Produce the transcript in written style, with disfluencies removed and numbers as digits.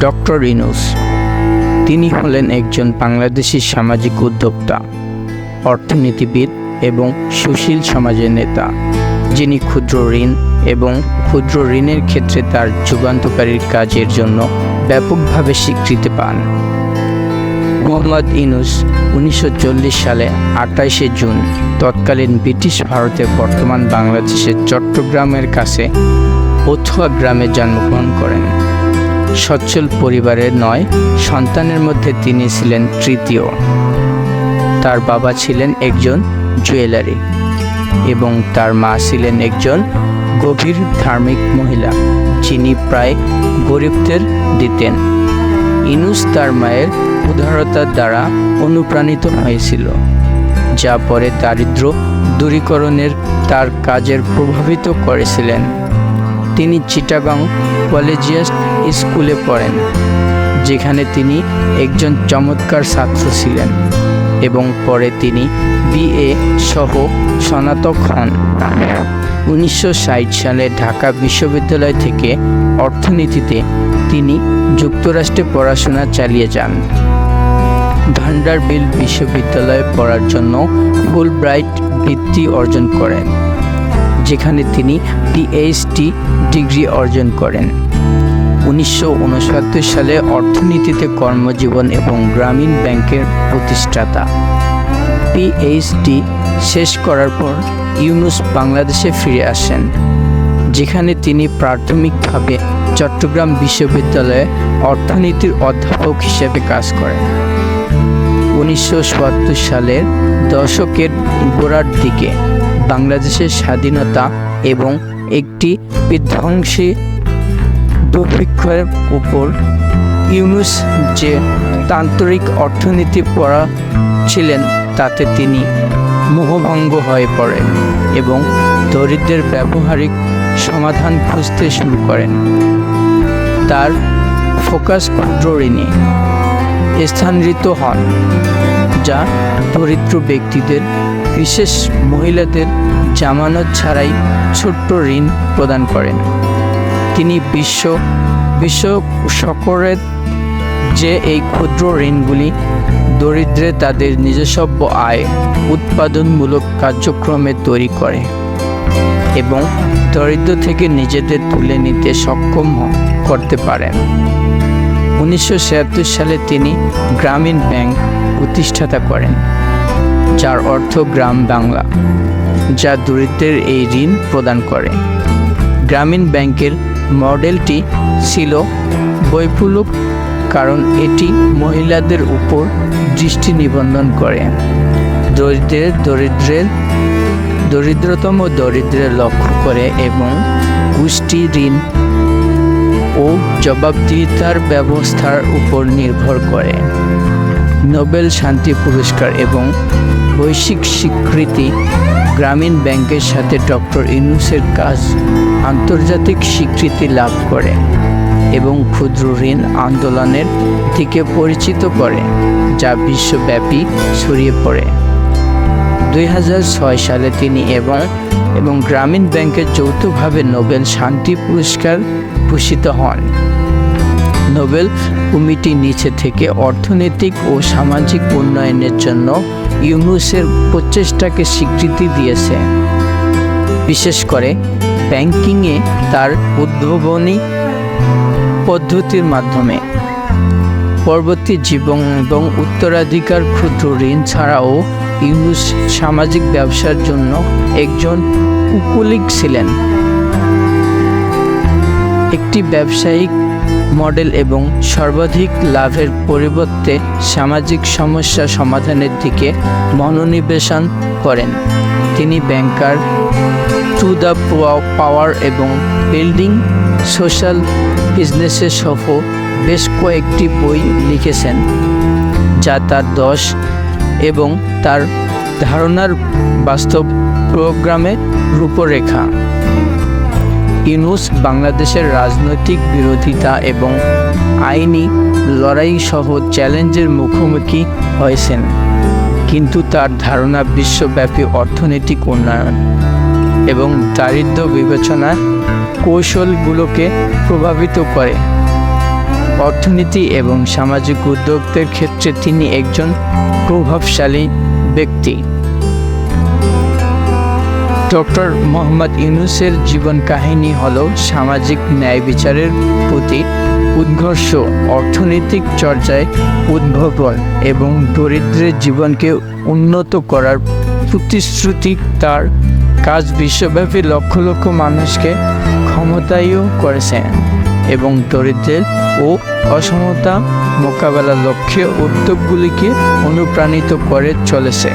Doctor Yunus. তিনি হলেন একজন বাংলাদেশি সামাজিক উদ্যোক্তা, অর্থনীতিবিদ এবং সুশীল সমাজের নেতা, যিনি ক্ষুদ্র ঋণ এবং ক্ষুদ্র ঋণের ক্ষেত্রে তার যুগান্তকারী কাজের জন্য ব্যাপকভাবে স্বীকৃতি পান। মোহাম্মদ ইউনূস 1940 সালে 28শে জুন তৎকালীন ব্রিটিশ ভারতের বর্তমান বাংলাদেশের চট্টগ্রামের কাছে অথুয়া গ্রামে জন্মগ্রহণ করেন। সচ্ছল পরিবারের 9 সন্তানের মধ্যে তিনি ছিলেন তৃতীয়। তার বাবা ছিলেন একজন জুয়েলারি এবং তার মা ছিলেন একজন গভীর ধার্মিক মহিলা, যিনি প্রায় গরিবদের দিতেন। ইউনূস তার মায়ের উদারতার দ্বারা অনুপ্রাণিত হয়েছিল, যা পরে দারিদ্র্য দূরীকরণের তার কাজের প্রভাবিত করেছিলেন। তিনি চিটাগং কলেজিয়েট স্কুলে পড়েন, যেখানে তিনি একজন চমৎকার ছাত্র ছিলেন এবং পরে তিনি বিএ সহ স্নাতক হন। 1960 সালে ঢাকা বিশ্ববিদ্যালয় থেকে অর্থনীতিতে তিনি যুক্তরাষ্ট্রে পড়াশোনা চালিয়ে যান। ভ্যান্ডারবিল্ট বিশ্ববিদ্যালয়ে পড়ার জন্য ফুলব্রাইট বৃত্তি অর্জন করেন, যেখানে তিনি পিএইচডি ডিগ্রি অর্জন করেন। 1969 সালে অর্থনীতিতে কর্মজীবন এবং গ্রামীণ ব্যাংকের প্রতিষ্ঠাতা। পিএইচডি শেষ করার পর ইউনূস বাংলাদেশে ফিরে আসেন, যেখানে তিনি প্রাথমিকভাবে চট্টগ্রাম বিশ্ববিদ্যালয়ে অর্থনীতির অধ্যাপক হিসেবে কাজ করেন। 19৭০ সালের দশকের গোড়ার দিকে বাংলাদেশের স্বাধীনতা এবং একটি বিধ্বংসী দুর্ভিক্ষের উপর ইউনূস যে তান্ত্রিক অর্থনীতি পড়াছিলেন তাতে তিনি মোহভঙ্গ হয়ে পড়েন এবং দরিদ্রের ব্যবহারিক সমাধান খুঁজতে শুরু করেন। তার ফোকাস ক্ষুদ্র ঋণে স্থানান্তরিত হন, যা দরিদ্র ব্যক্তিদের, বিশেষ মহিলাদের জামানত ছাড়াই ছোট্ট ঋণ প্রদান করেন। তিনি বিশ্ব সকলের যে এই ক্ষুদ্র ঋণগুলি দরিদ্রে তাদের নিজস্ব আয় উৎপাদনমূলক কার্যক্রমে তৈরি করে এবং দরিদ্র থেকে নিজেদের তুলে নিতে সক্ষম করতে পারেন। 1976 সালে তিনি গ্রামীণ ব্যাংক প্রতিষ্ঠাতা করেন, যার অর্থ গ্রাম বাংলা, যা দরিদ্রদের এই ঋণ প্রদান করে। গ্রামীণ ব্যাংকের মডেলটি ছিল বৈপ্লবিক, কারণ এটি মহিলাদের উপর দৃষ্টি নিবদ্ধ করে, দরিদ্রতম দরিদ্রের লক্ষ্য করে এবং গোষ্ঠী ঋণ ও জবাবদিহিতার ব্যবস্থার উপর নির্ভর করে। নোবেল শান্তি পুরস্কার এবং বৈশ্বিক স্বীকৃতি। গ্রামীণ ব্যাংকের সাথে ডক্টর ইউনূসের কাজ আন্তর্জাতিক স্বীকৃতি লাভ করে এবং ক্ষুদ্র ঋণ আন্দোলনের দিকে পরিচিত করে, যা বিশ্বব্যাপী ছড়িয়ে পড়ে। 2006 সালে তিনি এবং গ্রামীণ ব্যাংকের যৌথভাবে নোবেল শান্তি পুরস্কার ভূষিত হন। নোবেল কমিটি নিচে থেকে অর্থনৈতিক ও সামাজিক উন্নয়নের জন্য ইউনূসের প্রচেষ্টাকে স্বীকৃতি দিয়েছে, বিশেষ করে ব্যাংকিংয়ে তার উদ্ভাবনী পদ্ধতির মাধ্যমে। পরবর্তী জীবন এবং উত্তরাধিকার। ক্ষুদ্র ঋণ ছাড়াও ইউনূস সামাজিক ব্যবসার জন্য একজন উপকূলিক ছিলেন। একটি ব্যবসায়িক মডেল এবং সর্বাধিক লাভের পরিবর্তে সামাজিক সমস্যা সমাধানের দিকে মনোনিবেশ করেন। তিনি ব্যাংকার টু দ্য পাওয়ার এবং বিল্ডিং সোশ্যাল বিজনেসের সহ বেশ কয়েকটি বই লিখেছেন, যা তার এবং তার ধারণার বাস্তব প্রোগ্রামের রূপরেখা। ইউনূস বাংলাদেশের রাজনৈতিক বিরোধিতা এবং আইনি লড়াই সহ চ্যালেঞ্জের মুখোমুখি হয়েছেন, কিন্তু তার ধারণা বিশ্বব্যাপী অর্থনৈতিক উন্নয়ন এবং দারিদ্র্য বিবেচনা কৌশলগুলোকে প্রভাবিত করে। অর্থনীতি এবং সামাজিক উদ্যোগের ক্ষেত্রে তিনি একজন প্রভাবশালী ব্যক্তি। ডক্টর মোহাম্মদ ইউনূসের জীবন কাহিনী হল সামাজিক ন্যায় বিচারের প্রতি উৎকর্ষ, অর্থনৈতিক চর্চায় উদ্ভাবন এবং দরিদ্রের জীবনকে উন্নত করার প্রতিশ্রুতি। তার কাজ বিশ্বব্যাপী লক্ষ লক্ষ মানুষকে ক্ষমতায়ও করেছেন এবং দরিদ্রের ও অসমতা মোকাবেলার লক্ষ্যে উদ্যোগগুলিকে অনুপ্রাণিত করে চলেছে।